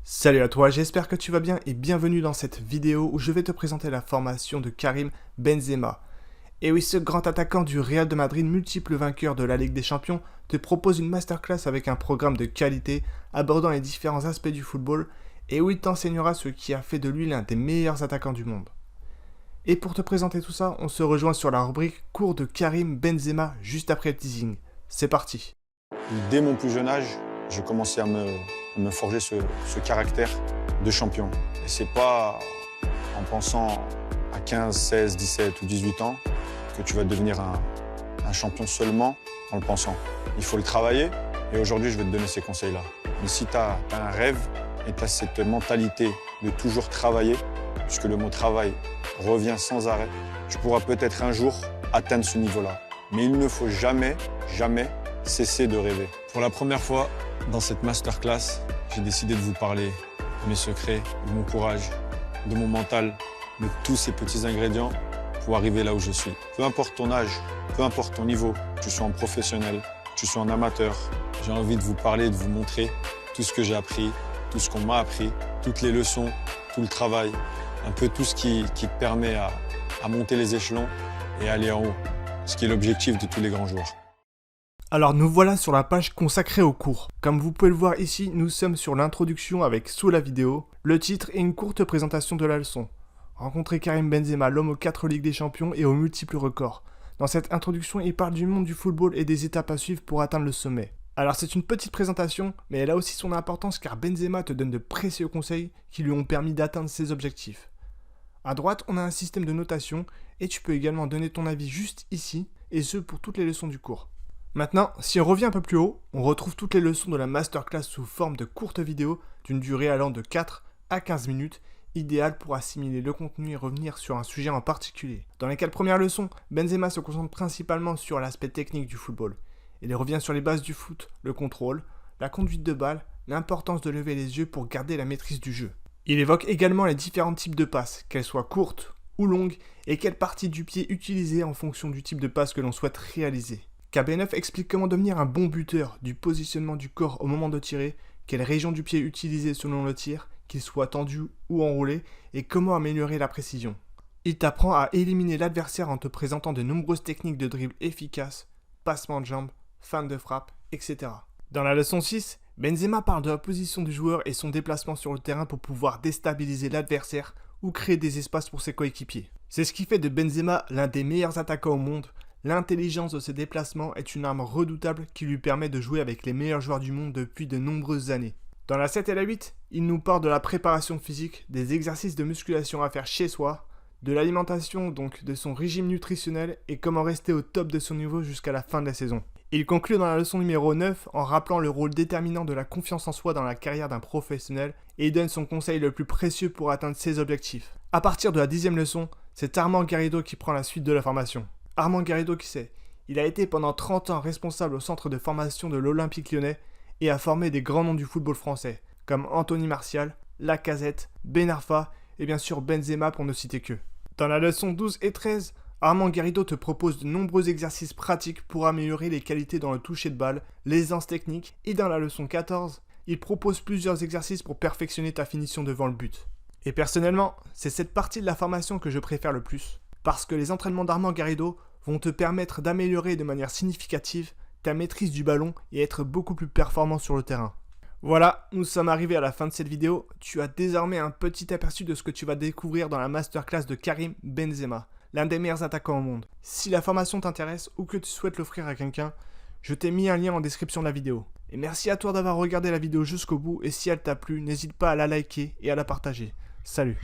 Salut à toi, j'espère que tu vas bien et bienvenue dans cette vidéo où je vais te présenter la formation de Karim Benzema. Et oui, ce grand attaquant du Real de Madrid, multiple vainqueur de la Ligue des Champions, te propose une masterclass avec un programme de qualité abordant les différents aspects du football et où il t'enseignera ce qui a fait de lui l'un des meilleurs attaquants du monde. Et pour te présenter tout ça, on se rejoint sur la rubrique cours de Karim Benzema juste après le teasing. C'est parti. Dès mon plus jeune âge, j'ai commencé à me forger ce caractère de champion. Et c'est pas en pensant à 15, 16, 17 ou 18 ans que tu vas devenir un champion seulement en le pensant. Il faut le travailler et aujourd'hui je vais te donner ces conseils-là. Mais si tu as un rêve et tu as cette mentalité de toujours travailler, puisque le mot travail revient sans arrêt, tu pourras peut-être un jour atteindre ce niveau-là. Mais il ne faut jamais, jamais cesser de rêver. Pour la première fois dans cette masterclass, j'ai décidé de vous parler de mes secrets, de mon courage, de mon mental, de tous ces petits ingrédients pour arriver là où je suis. Peu importe ton âge, peu importe ton niveau, que tu sois en professionnel, que tu sois en amateur, j'ai envie de vous parler, de vous montrer tout ce que j'ai appris, tout ce qu'on m'a appris, toutes les leçons, tout le travail, un peu tout ce qui te permet à monter les échelons et aller en haut, ce qui est l'objectif de tous les grands joueurs. Alors nous voilà sur la page consacrée au cours. Comme vous pouvez le voir ici, nous sommes sur l'introduction avec sous la vidéo, le titre et une courte présentation de la leçon. Rencontrer Karim Benzema, l'homme aux 4 Ligues des Champions et aux multiples records. Dans cette introduction, il parle du monde du football et des étapes à suivre pour atteindre le sommet. Alors c'est une petite présentation, mais elle a aussi son importance car Benzema te donne de précieux conseils qui lui ont permis d'atteindre ses objectifs. À droite, on a un système de notation et tu peux également donner ton avis juste ici, et ce pour toutes les leçons du cours. Maintenant, si on revient un peu plus haut, on retrouve toutes les leçons de la masterclass sous forme de courtes vidéos d'une durée allant de 4 à 15 minutes, idéales pour assimiler le contenu et revenir sur un sujet en particulier. Dans les 4 premières leçons, Benzema se concentre principalement sur l'aspect technique du football. Il revient sur les bases du foot, le contrôle, la conduite de balle, l'importance de lever les yeux pour garder la maîtrise du jeu. Il évoque également les différents types de passes, qu'elles soient courtes ou longues, et quelle partie du pied utiliser en fonction du type de passe que l'on souhaite réaliser. KB9 explique comment devenir un bon buteur, du positionnement du corps au moment de tirer, quelle région du pied utiliser selon le tir, qu'il soit tendu ou enroulé, et comment améliorer la précision. Il t'apprend à éliminer l'adversaire en te présentant de nombreuses techniques de dribble efficaces, passement de jambes, feinte de frappe, etc. Dans la leçon 6, Benzema parle de la position du joueur et son déplacement sur le terrain pour pouvoir déstabiliser l'adversaire ou créer des espaces pour ses coéquipiers. C'est ce qui fait de Benzema l'un des meilleurs attaquants au monde. L'intelligence de ses déplacements est une arme redoutable qui lui permet de jouer avec les meilleurs joueurs du monde depuis de nombreuses années. Dans la 7 et la 8, il nous parle de la préparation physique, des exercices de musculation à faire chez soi, de l'alimentation, donc de son régime nutritionnel et comment rester au top de son niveau jusqu'à la fin de la saison. Il conclut dans la leçon numéro 9 en rappelant le rôle déterminant de la confiance en soi dans la carrière d'un professionnel et il donne son conseil le plus précieux pour atteindre ses objectifs. À partir de la 10e leçon, c'est Armand Garrido qui prend la suite de la formation. Armand Garrido qui c'est? Il a été pendant 30 ans responsable au centre de formation de l'Olympique Lyonnais et a formé des grands noms du football français, comme Anthony Martial, Lacazette, Ben Arfa et bien sûr Benzema pour ne citer que. Dans la leçon 12 et 13, Armand Garrido te propose de nombreux exercices pratiques pour améliorer les qualités dans le toucher de balle, l'aisance technique et dans la leçon 14, il propose plusieurs exercices pour perfectionner ta finition devant le but. Et personnellement, c'est cette partie de la formation que je préfère le plus. Parce que les entraînements d'Armand Garrido vont te permettre d'améliorer de manière significative ta maîtrise du ballon et être beaucoup plus performant sur le terrain. Voilà, nous sommes arrivés à la fin de cette vidéo. Tu as désormais un petit aperçu de ce que tu vas découvrir dans la masterclass de Karim Benzema, l'un des meilleurs attaquants au monde. Si la formation t'intéresse ou que tu souhaites l'offrir à quelqu'un, je t'ai mis un lien en description de la vidéo. Et merci à toi d'avoir regardé la vidéo jusqu'au bout et si elle t'a plu, n'hésite pas à la liker et à la partager. Salut!